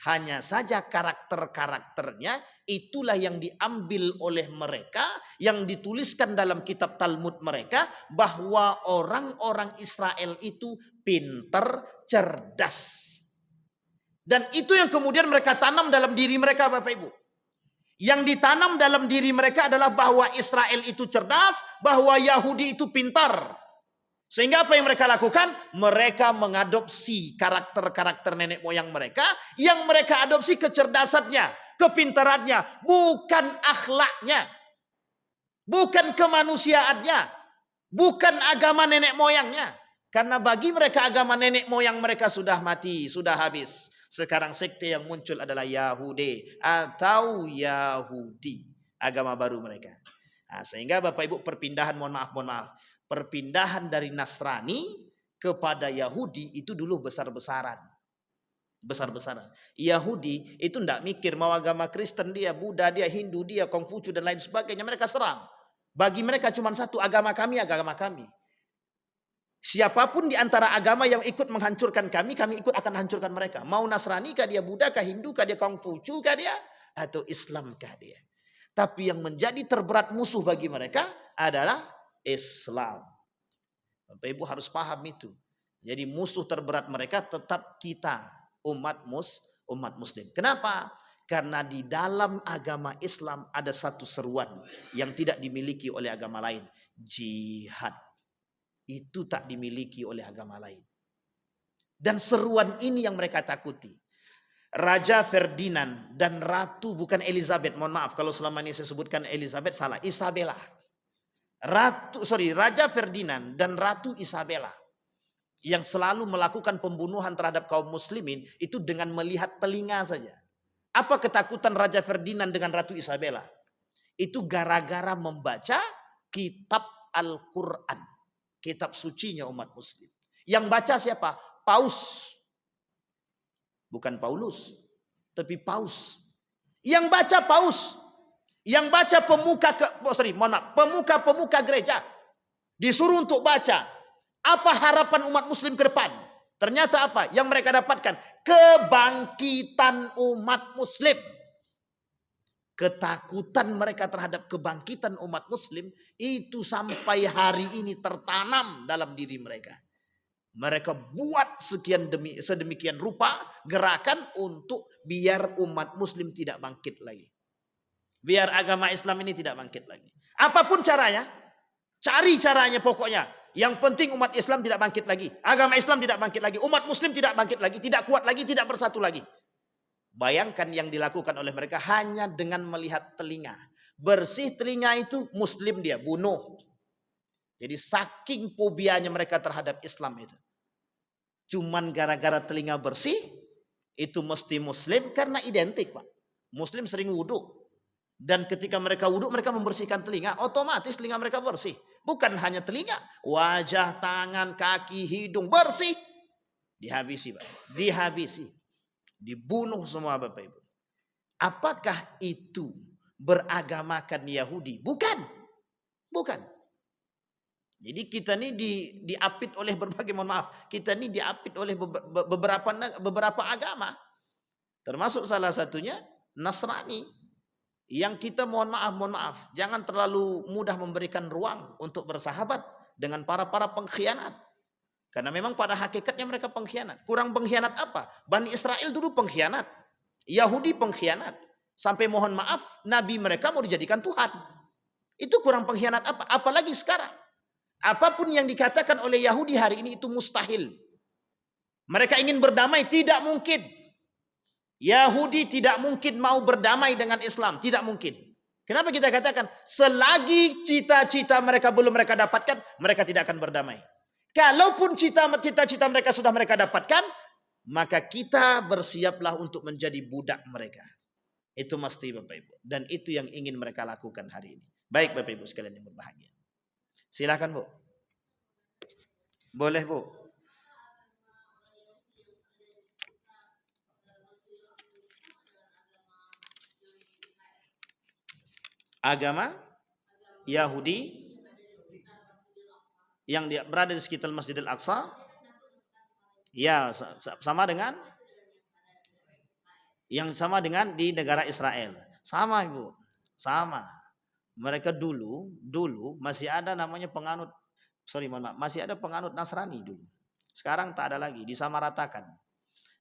Hanya saja karakter-karakternya itulah yang diambil oleh mereka, yang dituliskan dalam kitab Talmud mereka, bahwa orang-orang Israel itu pintar, cerdas. Dan itu yang kemudian mereka tanam dalam diri mereka, Bapak Ibu. Yang ditanam dalam diri mereka adalah bahwa Israel itu cerdas, bahwa Yahudi itu pintar. Sehingga apa yang mereka lakukan? Mereka mengadopsi karakter-karakter nenek moyang mereka, yang mereka adopsi kecerdasannya, kepintarannya, bukan akhlaknya, bukan kemanusiaannya, bukan agama nenek moyangnya. Karena bagi mereka agama nenek moyang mereka sudah mati, sudah habis. Sekarang sekte yang muncul adalah Yahudi atau Yahudi, agama baru mereka. Nah, sehingga Bapak Ibu perpindahan, mohon maaf, perpindahan dari Nasrani kepada Yahudi itu dulu besar-besaran. Yahudi itu tidak mikir mau agama Kristen dia, Buddha dia, Hindu dia, Kongfucu dan lain sebagainya, mereka serang. Bagi mereka cuma satu, agama kami, agama kami. Siapapun di antara agama yang ikut menghancurkan kami ikut akan hancurkan mereka. Mau Nasrani kah dia, Buddha kah, Hindu kah dia, Kongfucu kah dia, atau Islam kah dia. Tapi yang menjadi terberat musuh bagi mereka adalah Islam. Bapak Ibu harus paham itu. Jadi musuh terberat mereka tetap kita, umat muslim. Kenapa? Karena di dalam agama Islam ada satu seruan yang tidak dimiliki oleh agama lain. Jihad. Itu tak dimiliki oleh agama lain. Dan seruan ini yang mereka takuti. Raja Ferdinand dan Ratu, bukan Elizabeth, mohon maaf kalau selama ini saya sebutkan Elizabeth salah, Isabella. Raja Ferdinand dan Ratu Isabella yang selalu melakukan pembunuhan terhadap kaum muslimin itu dengan melihat telinga saja. Apa ketakutan Raja Ferdinand dengan Ratu Isabella? Itu gara-gara membaca kitab Al-Quran, kitab sucinya umat muslim. Yang baca siapa? Paus. Bukan Paulus, tapi Paus. Yang baca Paus. Yang baca pemuka gereja. Disuruh untuk baca. Apa harapan umat muslim ke depan? Ternyata apa? Yang mereka dapatkan kebangkitan umat muslim. Ketakutan mereka terhadap kebangkitan umat muslim itu sampai hari ini tertanam dalam diri mereka. Mereka buat sedemikian rupa gerakan untuk biar umat muslim tidak bangkit lagi. Biar agama Islam ini tidak bangkit lagi. Apapun caranya, cari caranya pokoknya. Yang penting umat Islam tidak bangkit lagi. Agama Islam tidak bangkit lagi. Umat muslim tidak bangkit lagi. Tidak kuat lagi, tidak bersatu lagi. Bayangkan yang dilakukan oleh mereka hanya dengan melihat telinga. Bersih telinga itu muslim dia, bunuh. Jadi saking fobianya mereka terhadap Islam itu. Cuman gara-gara telinga bersih, itu mesti muslim karena identik, Pak. Muslim sering wudhu. Dan ketika mereka wudhu, mereka membersihkan telinga. Otomatis telinga mereka bersih. Bukan hanya telinga, wajah, tangan, kaki, hidung bersih. Dihabisi, Pak. Dihabisi. Dibunuh semua, Bapak Ibu. Apakah itu beragamakan Yahudi? Bukan. Bukan. Jadi kita ini diapit oleh berbagai, mohon maaf, kita ini diapit oleh beberapa agama. Termasuk salah satunya Nasrani. Yang kita mohon maaf, jangan terlalu mudah memberikan ruang untuk bersahabat dengan para pengkhianat. Karena memang pada hakikatnya mereka pengkhianat. Kurang pengkhianat apa? Bani Israel dulu pengkhianat. Yahudi pengkhianat. Sampai mohon maaf, nabi mereka mau dijadikan Tuhan. Itu kurang pengkhianat apa? Apalagi sekarang. Apapun yang dikatakan oleh Yahudi hari ini itu mustahil. Mereka ingin berdamai, tidak mungkin. Yahudi tidak mungkin mau berdamai dengan Islam, tidak mungkin. Kenapa kita katakan selagi cita-cita mereka belum mereka dapatkan, mereka tidak akan berdamai. Kalaupun cita-cita mereka sudah mereka dapatkan, maka kita bersiaplah untuk menjadi budak mereka. Itu mesti, Bapak Ibu. Dan itu yang ingin mereka lakukan hari ini. Baik Bapak Ibu sekalian yang berbahagia. Silakan Bu. Boleh Bu. Agama Yahudi
yang berada di sekitar Masjidil Aqsa, ya sama dengan di negara Israel. Sama Ibu, sama. Mereka dulu masih ada namanya masih ada penganut Nasrani dulu. Sekarang tak ada lagi, disamaratakan.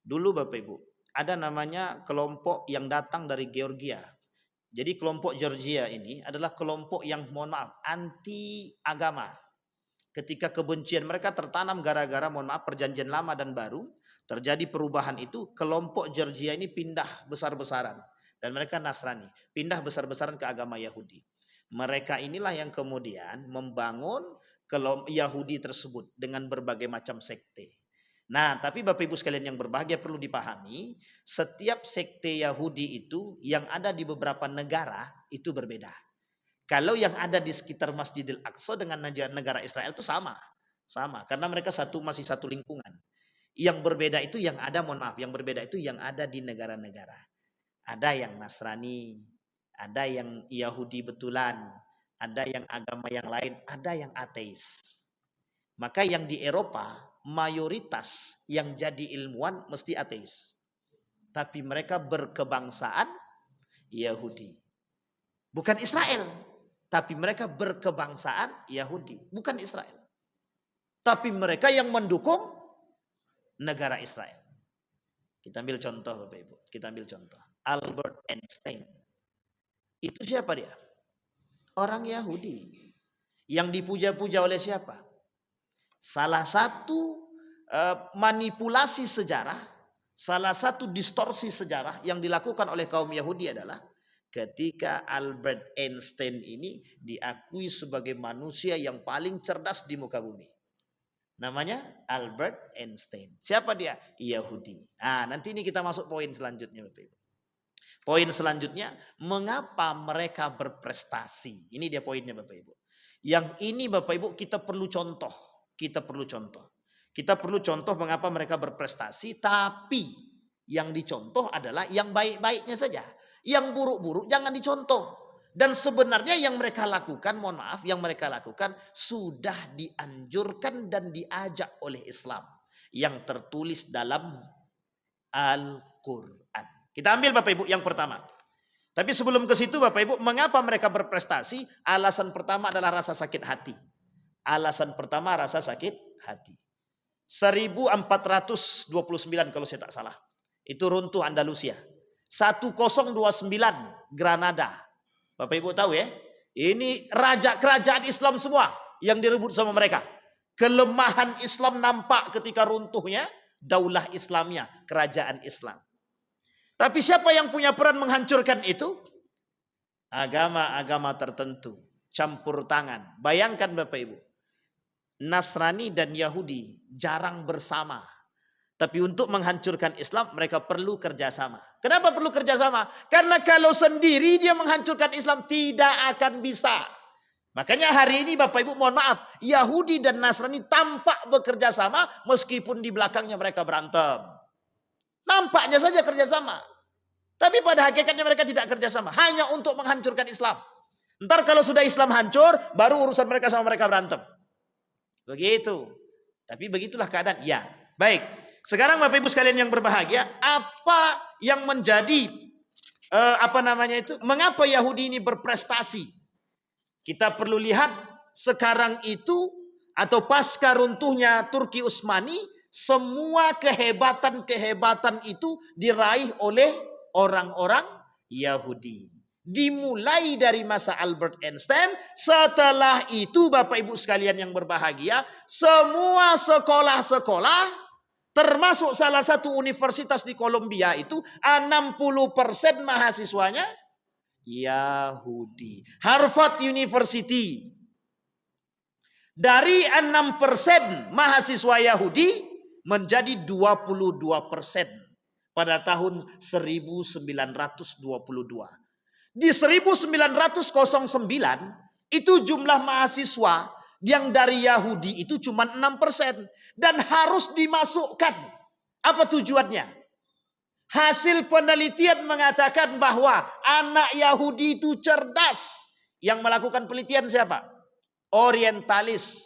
Dulu Bapak Ibu, ada namanya kelompok yang datang dari Georgia. Jadi kelompok Georgia ini adalah kelompok yang anti agama. Ketika kebencian mereka tertanam gara-gara perjanjian lama dan baru, terjadi perubahan itu, kelompok Georgia ini pindah besar-besaran. Dan mereka Nasrani, pindah besar-besaran ke agama Yahudi. Mereka inilah yang kemudian membangun kelompok Yahudi tersebut dengan berbagai macam sekte. Nah, tapi Bapak Ibu sekalian yang berbahagia perlu dipahami, setiap sekte Yahudi itu yang ada di beberapa negara itu berbeda. Kalau yang ada di sekitar Masjidil Aqsa dengan negara Israel itu sama. Karena mereka masih satu lingkungan. Yang berbeda itu yang ada, yang berbeda itu yang ada di negara-negara. Ada yang Nasrani, ada yang Yahudi betulan, ada yang agama yang lain, ada yang ateis. Maka yang di Eropa, mayoritas yang jadi ilmuwan mesti ateis. Tapi mereka berkebangsaan Yahudi. Bukan Israel, tapi mereka berkebangsaan Yahudi, bukan Israel. Tapi mereka yang mendukung negara Israel. Kita ambil contoh Bapak Ibu, Albert Einstein. Itu siapa dia? Orang Yahudi. Yang dipuja-puja oleh siapa? Salah satu manipulasi sejarah, salah satu distorsi sejarah yang dilakukan oleh kaum Yahudi adalah ketika Albert Einstein ini diakui sebagai manusia yang paling cerdas di muka bumi. Namanya Albert Einstein. Siapa dia? Yahudi. Nah, nanti ini kita masuk poin selanjutnya Bapak Ibu. Poin selanjutnya, mengapa mereka berprestasi? Ini dia poinnya Bapak Ibu. Yang ini Bapak Ibu kita perlu contoh. Kita perlu contoh mengapa mereka berprestasi, tapi yang dicontoh adalah yang baik-baiknya saja. Yang buruk-buruk jangan dicontoh. Dan sebenarnya yang mereka lakukan, yang mereka lakukan sudah dianjurkan dan diajak oleh Islam yang tertulis dalam Al-Quran. Kita ambil Bapak Ibu yang pertama. Tapi sebelum ke situ Bapak Ibu, mengapa mereka berprestasi? Alasan pertama adalah rasa sakit hati. Alasan pertama rasa sakit hati. 1429 kalau saya tak salah. Itu runtuh Andalusia. 1029 Granada. Bapak Ibu tahu ya, ini raja kerajaan Islam semua yang direbut sama mereka. Kelemahan Islam nampak ketika runtuhnya daulah Islamnya, kerajaan Islam. Tapi siapa yang punya peran menghancurkan itu? Agama-agama tertentu, campur tangan. Bayangkan Bapak Ibu, Nasrani dan Yahudi jarang bersama. Tapi untuk menghancurkan Islam mereka perlu kerjasama. Kenapa perlu kerjasama? Karena kalau sendiri dia menghancurkan Islam tidak akan bisa. Makanya hari ini Bapak Ibu mohon maaf, Yahudi dan Nasrani tampak bekerja sama meskipun di belakangnya mereka berantem. Nampaknya saja kerjasama. Tapi pada hakikatnya mereka tidak kerjasama. Hanya untuk menghancurkan Islam. Ntar kalau sudah Islam hancur, baru urusan mereka sama mereka berantem. Begitu. Tapi begitulah keadaan. Ya, baik. Sekarang Bapak Ibu sekalian yang berbahagia, apa yang menjadi mengapa Yahudi ini berprestasi? Kita perlu lihat sekarang itu atau pasca runtuhnya Turki Utsmani, semua kehebatan itu diraih oleh orang-orang Yahudi. Dimulai dari masa Albert Einstein, setelah itu Bapak Ibu sekalian yang berbahagia, semua sekolah-sekolah termasuk salah satu universitas di Kolombia itu 60% mahasiswanya Yahudi. Harvard University. Dari 6% mahasiswa Yahudi menjadi 22% pada tahun 1922. Di 1909 itu jumlah mahasiswa yang dari Yahudi itu cuma 6% dan harus dimasukkan. Apa tujuannya? Hasil penelitian mengatakan bahwa anak Yahudi itu cerdas. Yang melakukan penelitian siapa? Orientalis.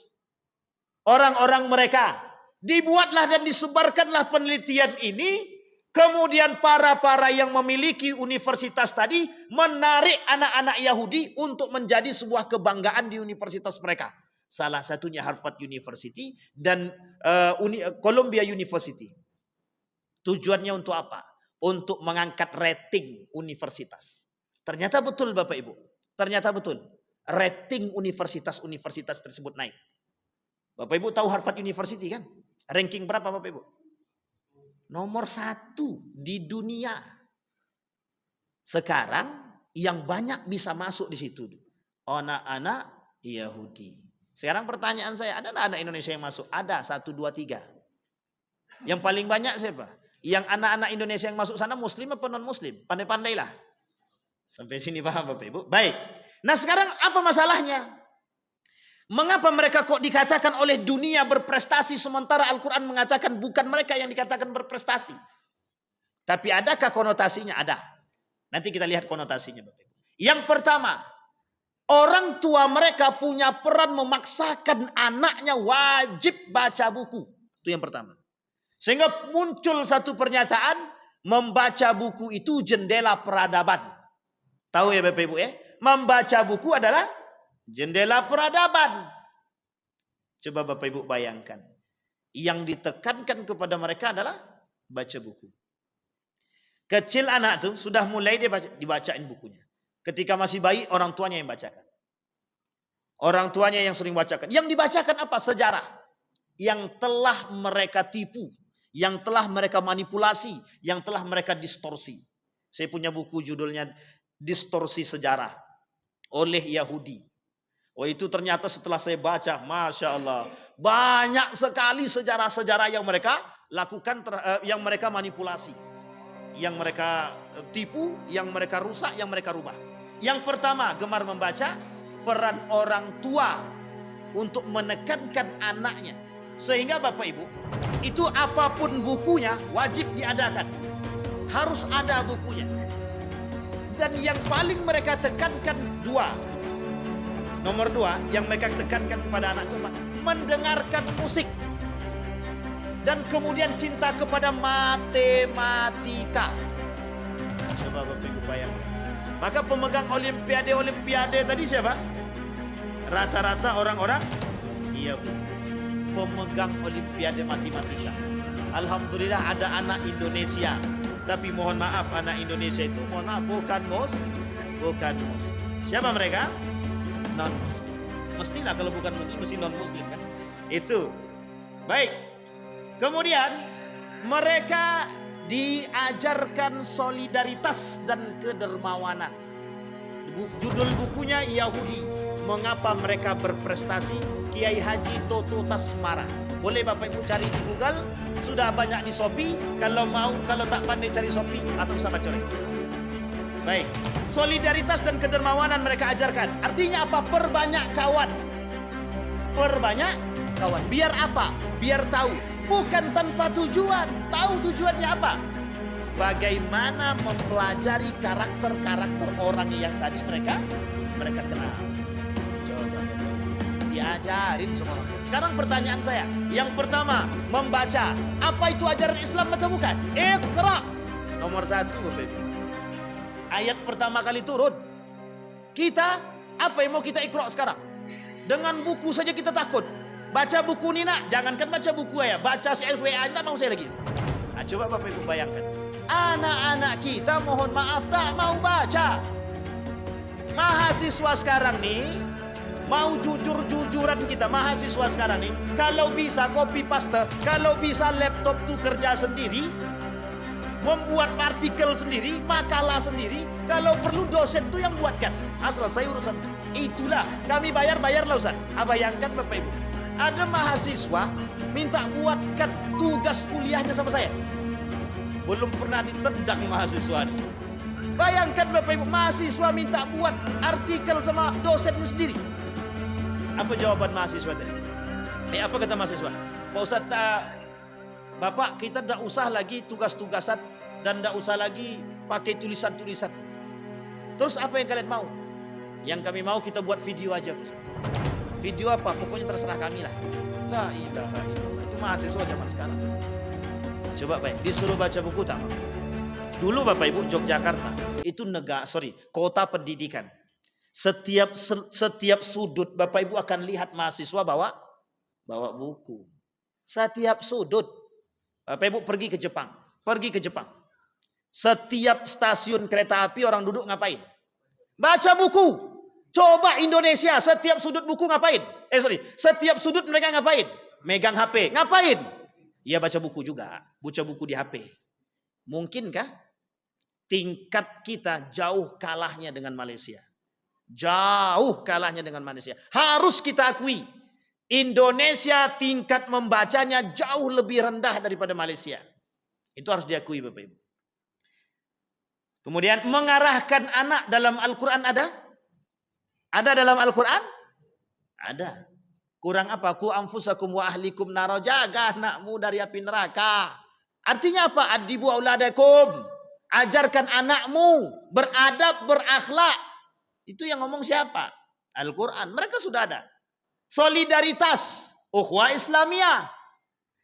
orang-orang mereka. Dibuatlah dan disebarkanlah penelitian ini. Kemudian para yang memiliki universitas tadi menarik anak-anak Yahudi untuk menjadi sebuah kebanggaan di universitas mereka. Salah satunya Harvard University dan Columbia University. Tujuannya untuk apa? Untuk mengangkat rating universitas. Ternyata betul Bapak Ibu. Ternyata betul. Rating universitas-universitas tersebut naik. Bapak Ibu tahu Harvard University kan? Ranking berapa Bapak Ibu? Nomor 1 di dunia. Sekarang yang banyak bisa masuk di situ anak-anak Yahudi. Sekarang pertanyaan saya, ada anak Indonesia yang masuk? Ada, 1, 2, 3. Yang paling banyak siapa? Yang anak-anak Indonesia yang masuk sana Muslim apa non-Muslim? Pandai-pandailah. Sampai sini paham Bapak Ibu? Baik. Nah sekarang apa masalahnya? Mengapa mereka kok dikatakan oleh dunia berprestasi sementara Al-Quran mengatakan bukan mereka yang dikatakan berprestasi? Tapi adakah konotasinya? Ada. Nanti kita lihat konotasinya Bapak Ibu. Yang pertama, orang tua mereka punya peran memaksakan anaknya wajib baca buku. Itu yang pertama. Sehingga muncul satu pernyataan, membaca buku itu jendela peradaban. Tahu ya Bapak Ibu ya? Membaca buku adalah jendela peradaban. Coba Bapak Ibu bayangkan. Yang ditekankan kepada mereka adalah baca buku. Kecil anak tuh sudah mulai dia dibacain bukunya. Ketika masih bayi orang tuanya yang bacakan. Orang tuanya yang sering bacakan. Yang dibacakan apa? Sejarah. Yang telah mereka tipu. Yang telah mereka manipulasi. Yang telah mereka distorsi. Saya punya buku judulnya Distorsi Sejarah. Oleh Yahudi. Oh itu ternyata setelah saya baca, Masya Allah. Banyak sekali sejarah-sejarah yang mereka lakukan, yang mereka manipulasi. Yang mereka tipu, yang mereka rusak, yang mereka rubah. Yang pertama, gemar membaca, peran orang tua untuk menekankan anaknya. Sehingga Bapak Ibu, itu apapun bukunya wajib diadakan. Harus ada bukunya. Dan yang paling mereka tekankan dua. Nomor 2, yang mereka tekankan kepada anak itu mendengarkan musik. Dan kemudian cinta kepada matematika. Coba Bapak Ibu bayangkan. Maka pemegang olimpiade tadi siapa? Rata-rata orang-orang Yahudi. Pemegang olimpiade matematika. Alhamdulillah ada anak Indonesia. Tapi mohon maaf anak Indonesia itu bukan muslim. Siapa mereka? Non-Muslim. Mestilah kalau bukan Muslim, mesti non-Muslim kan? Itu. Baik. Kemudian mereka diajarkan solidaritas dan kedermawanan. Judul bukunya Yahudi. Mengapa mereka berprestasi? Kiai Haji Toto Tasmara. Boleh Bapak Ibu cari di Google. Sudah banyak di Shopee. Kalau tak pandai cari Shopee, atau usah baca lagi. Baik, solidaritas dan kedermawanan mereka ajarkan. Artinya apa? Perbanyak kawan. Perbanyak kawan. Biar apa? Biar tahu. Bukan tanpa tujuan. Tahu tujuannya apa? Bagaimana mempelajari karakter-karakter orang yang tadi mereka kenal. Coba diajarin semua. Sekarang pertanyaan saya. Yang pertama, membaca. Apa itu ajaran Islam atau bukan? Iqra. Nomor 1 Bapak Ibu. Ayat pertama kali turun. Kita, apa yang mau kita ikhra sekarang? Dengan buku saja kita takut. Baca buku ini nak, jangankan baca buku ya. Baca SWA aja tak mau saya lagi. Nah, coba Bapak Ibu bayangkan. Anak-anak kita mohon maaf tak mau baca. Mahasiswa sekarang nih, mau jujur-jujuran kita mahasiswa sekarang nih. Kalau bisa copy paste, kalau bisa laptop tuh kerja sendiri. Membuat artikel sendiri, makalah sendiri. Kalau perlu dosen itu yang buatkan. Selesai urusan. Itulah kami bayar-bayarlah Ustaz. Bayangkan Bapak Ibu. Ada mahasiswa minta buatkan tugas kuliahnya sama saya. Belum pernah ditendang mahasiswa ini. Bayangkan Bapak Ibu, mahasiswa minta buat artikel sama dosennya sendiri. Apa jawaban mahasiswa tadi? Apa kata mahasiswa? Pak Ustaz, Bapak, kita tidak usah lagi tugas-tugasan dan tidak usah lagi pakai tulisan-tulisan. Terus apa yang kalian mau? Yang kami mau kita buat video aja, Ustaz. Video apa? Pokoknya terserah kami lah. La ilaha illallah. Itu mahasiswa zaman sekarang. Coba baik, disuruh baca buku tak mau. Dulu Bapak Ibu Yogyakarta itu kota pendidikan. Setiap sudut Bapak Ibu akan lihat mahasiswa bawa buku. Setiap sudut. Bapak Ibu pergi ke Jepang. Setiap stasiun kereta api orang duduk ngapain? Baca buku. Coba Indonesia, setiap sudut buku ngapain? Setiap sudut mereka ngapain? Megang HP. Ngapain? Ya baca buku juga. Baca buku di HP. Mungkinkah tingkat kita jauh kalahnya dengan Malaysia? Jauh kalahnya dengan Malaysia. Harus kita akui, Indonesia tingkat membacanya jauh lebih rendah daripada Malaysia. Itu harus diakui Bapak Ibu. Kemudian mengarahkan anak dalam Al-Quran ada? Ada dalam Al-Quran? Ada. Kurang apa? Ku anfusakum wa ahlikum naro. Jaga anakmu dari api neraka. Artinya apa? Adibu auladakum. Ajarkan anakmu beradab, berakhlak. Itu yang ngomong siapa? Al-Quran. Mereka sudah ada. Solidaritas. Ukhuwah Islamiyah.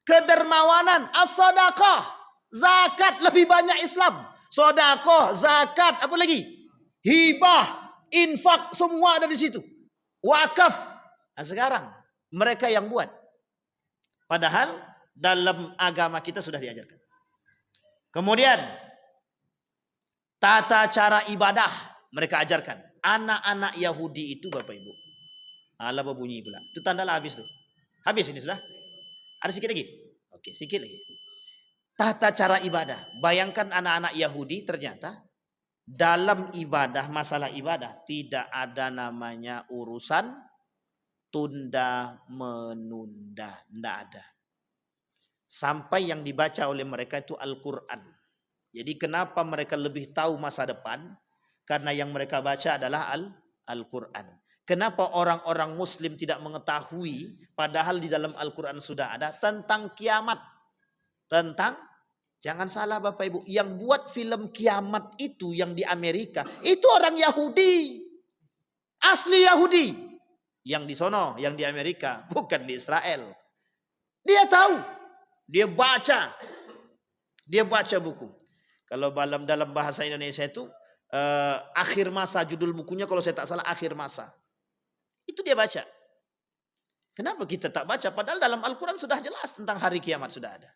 Kedermawanan. As-sadaqah. Zakat. Lebih banyak Islam. Sedekah, zakat, apa lagi? Hibah, infak, semua ada di situ. Wakaf. Nah, sekarang mereka yang buat. Padahal dalam agama kita sudah diajarkan. Kemudian tata cara ibadah mereka ajarkan. Anak-anak Yahudi itu Bapak Ibu. Alah berbunyi pula. Itu tandalah habis tuh. Habis ini sudah. Ada sedikit lagi? Oke, sedikit lagi. Tata cara ibadah. Bayangkan anak-anak Yahudi ternyata dalam ibadah, masalah ibadah tidak ada namanya urusan tunda menunda. Tidak ada. Sampai yang dibaca oleh mereka itu Al-Quran. Jadi kenapa mereka lebih tahu masa depan? Karena yang mereka baca adalah Al-Quran. Kenapa orang-orang Muslim tidak mengetahui padahal di dalam Al-Quran sudah ada tentang kiamat. Jangan salah Bapak Ibu, yang buat film kiamat itu yang di Amerika, itu orang Yahudi. Asli Yahudi. Yang di sono, yang di Amerika, bukan di Israel. Dia tahu. Dia baca buku. Kalau dalam bahasa Indonesia itu akhir masa, judul bukunya kalau saya tak salah akhir masa. Itu dia baca. Kenapa kita tak baca? Padahal dalam Al-Quran sudah jelas tentang hari kiamat sudah ada.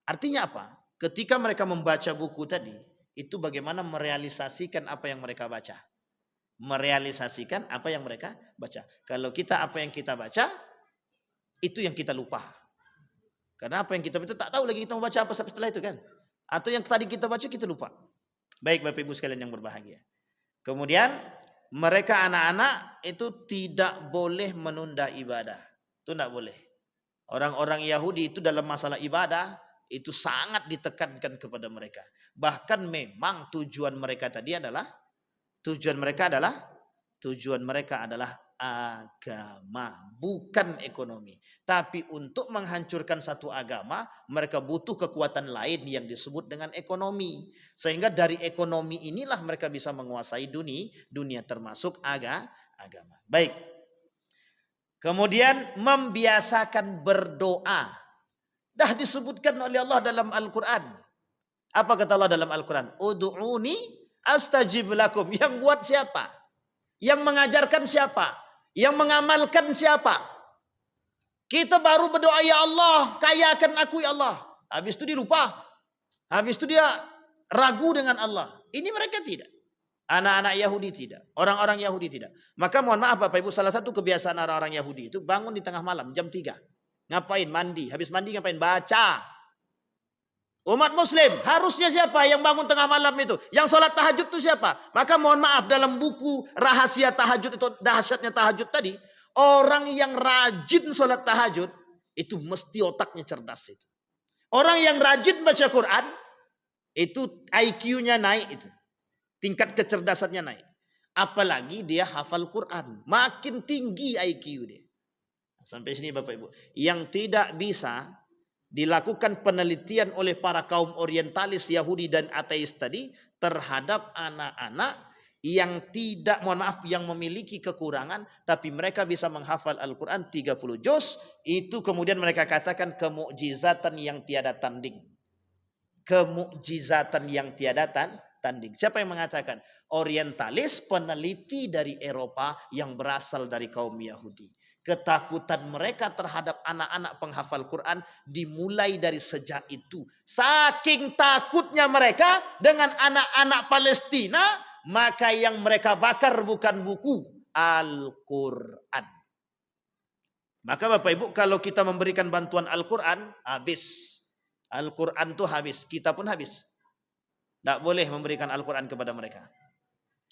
Artinya apa? Ketika mereka membaca buku tadi, itu bagaimana merealisasikan apa yang mereka baca. Merealisasikan apa yang mereka baca. Kalau kita apa yang kita baca, itu yang kita lupa. Karena apa yang kita baca, tak tahu lagi kita mau baca apa setelah itu kan. Atau yang tadi kita baca, kita lupa. Baik Bapak Ibu sekalian yang berbahagia. Kemudian, mereka anak-anak itu tidak boleh menunda ibadah. Itu tidak boleh. Orang-orang Yahudi itu dalam masalah ibadah, itu sangat ditekankan kepada mereka. Bahkan memang tujuan mereka adalah agama, bukan ekonomi. Tapi untuk menghancurkan satu agama, mereka butuh kekuatan lain yang disebut dengan ekonomi. Sehingga dari ekonomi inilah mereka bisa menguasai dunia termasuk agama. Baik. Kemudian membiasakan berdoa. Dah disebutkan oleh Allah dalam Al-Quran. Apa kata Allah dalam Al-Quran? Udu'uni astajib lakum. Yang buat siapa? Yang mengajarkan siapa? Yang mengamalkan siapa? Kita baru berdoa, ya Allah, kayakan aku ya Allah. Habis itu dia lupa. Habis itu dia ragu dengan Allah. Ini mereka tidak. Anak-anak Yahudi tidak. Orang-orang Yahudi tidak. Maka mohon maaf Bapak Ibu, salah satu kebiasaan orang-orang Yahudi itu bangun di tengah malam jam 3. Ngapain? Mandi. Habis mandi ngapain? Baca. Umat Muslim, harusnya siapa yang bangun tengah malam itu? Yang sholat tahajud itu siapa? Maka mohon maaf, dalam buku rahasia tahajud itu, dahsyatnya tahajud tadi, orang yang rajin sholat tahajud, itu mesti otaknya cerdas itu. Orang yang rajin baca Quran, itu IQ-nya naik itu. Tingkat kecerdasannya naik. Apalagi dia hafal Quran. Makin tinggi IQ dia. Sampai sini Bapak Ibu. Yang tidak bisa dilakukan penelitian oleh para kaum orientalis Yahudi dan ateis tadi terhadap anak-anak yang tidak, mohon maaf, yang memiliki kekurangan, tapi mereka bisa menghafal Al-Quran 30 juz, itu kemudian mereka katakan kemukjizatan yang tiada tanding. Kemukjizatan yang tiada tanding. Siapa yang mengatakan? Orientalis, peneliti dari Eropa yang berasal dari kaum Yahudi. Ketakutan mereka terhadap anak-anak penghafal Quran dimulai dari sejak itu. Saking takutnya mereka dengan anak-anak Palestina, maka yang mereka bakar bukan buku, Al-Quran. Maka Bapak Ibu, kalau kita memberikan bantuan Al-Quran, habis. Al-Quran itu habis, kita pun habis. Tidak boleh memberikan Al-Quran kepada mereka.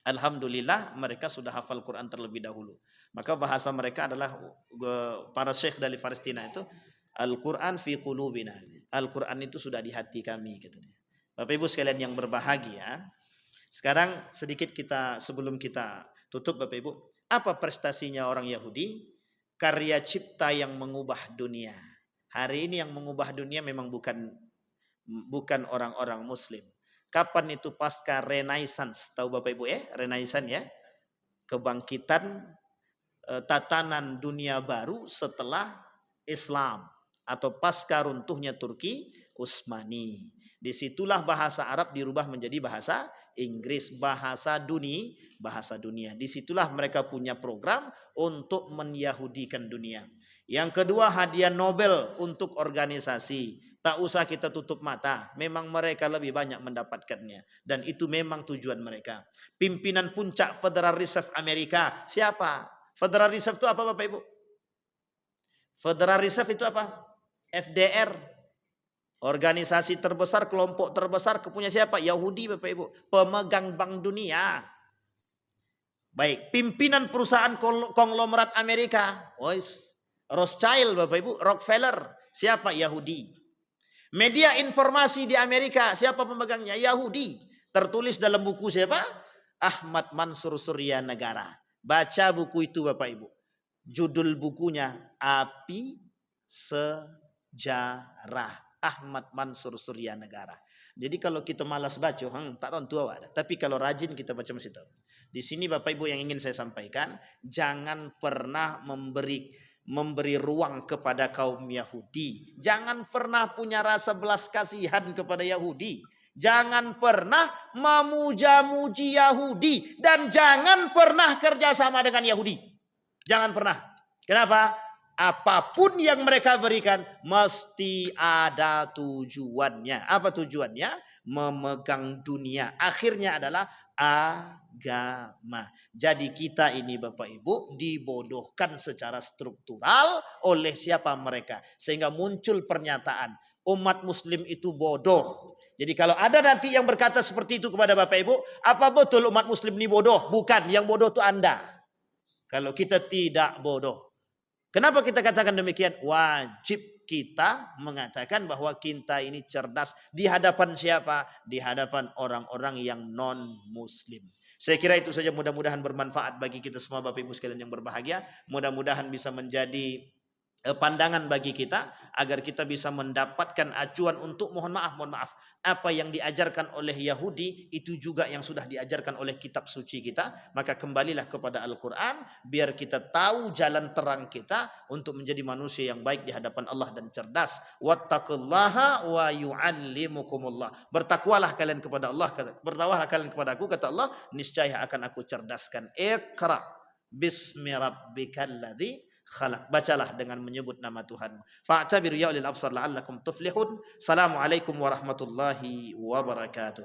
Alhamdulillah mereka sudah hafal Quran terlebih dahulu. Maka bahasa mereka adalah, para syekh dari Palestina itu, Al-Quran fi qulubina. Al-Quran itu sudah di hati kami, katanya. Bapak Ibu sekalian yang berbahagia, sekarang sedikit kita, sebelum kita tutup Bapak Ibu, apa prestasinya orang Yahudi? Karya cipta yang mengubah dunia. Hari ini yang mengubah dunia memang bukan orang-orang Muslim. Kapan itu? Pasca Renaissance. Tahu Bapak Ibu ya? Renaissance ya. Kebangkitan tatanan dunia baru setelah Islam. Atau pasca runtuhnya Turki Utsmani. Disitulah bahasa Arab dirubah menjadi bahasa Inggris. Bahasa dunia. Disitulah mereka punya program untuk menyahudikan dunia. Yang kedua, hadiah Nobel untuk organisasi. Tak usah kita tutup mata. Memang mereka lebih banyak mendapatkannya. Dan itu memang tujuan mereka. Pimpinan puncak Federal Reserve Amerika. Siapa? Federal Reserve itu apa Bapak Ibu? Federal Reserve itu apa? FDR. Organisasi terbesar, kelompok terbesar. Punya siapa? Yahudi Bapak Ibu. Pemegang bank dunia. Baik. Pimpinan perusahaan konglomerat Amerika. Rothschild Bapak Ibu. Rockefeller. Siapa? Yahudi. Media informasi di Amerika, siapa pemegangnya? Yahudi. Tertulis dalam buku siapa? Ahmad Mansur Surya Negara. Baca buku itu Bapak Ibu. Judul bukunya Api Sejarah. Ahmad Mansur Surya Negara. Jadi kalau kita malas baca, tak tahu ada. Tapi kalau rajin kita baca mesti tahu. Di sini Bapak Ibu yang ingin saya sampaikan, jangan pernah memberi ruang kepada kaum Yahudi. Jangan pernah punya rasa belas kasihan kepada Yahudi. Jangan pernah memuja-muji Yahudi. Dan jangan pernah kerjasama dengan Yahudi. Jangan pernah. Kenapa? Apapun yang mereka berikan mesti ada tujuannya. Apa tujuannya? Memegang dunia. Akhirnya adalah agama. Jadi kita ini Bapak Ibu dibodohkan secara struktural oleh siapa mereka. Sehingga muncul pernyataan umat Muslim itu bodoh. Jadi kalau ada nanti yang berkata seperti itu kepada Bapak Ibu, apa betul umat Muslim ini bodoh? Bukan, yang bodoh itu Anda. Kalau kita tidak bodoh. Kenapa kita katakan demikian? Wajib kita mengatakan bahwa kita ini cerdas. Di hadapan siapa? Di hadapan orang-orang yang non-Muslim. Saya kira itu saja, mudah-mudahan bermanfaat bagi kita semua Bapak Ibu sekalian yang berbahagia. Mudah-mudahan bisa menjadi pandangan bagi kita agar kita bisa mendapatkan acuan untuk mohon maaf apa yang diajarkan oleh Yahudi itu juga yang sudah diajarkan oleh kitab suci kita. Maka kembalilah kepada Al-Quran biar kita tahu jalan terang kita untuk menjadi manusia yang baik di hadapan Allah dan cerdas. Wattaqullaha wa yu'allimukumullah. Bertakwalah kalian kepada Allah, bertakwalah kalian kepada aku, kata Allah, niscaya akan aku cerdaskan. Iqra bismi rabbikal ladzi khalaq. Bacalah dengan menyebut nama Tuhanmu. Fa'tabiru ya ulil absar la'allakum tuflihun. Assalamualaikum warahmatullahi wabarakatuh.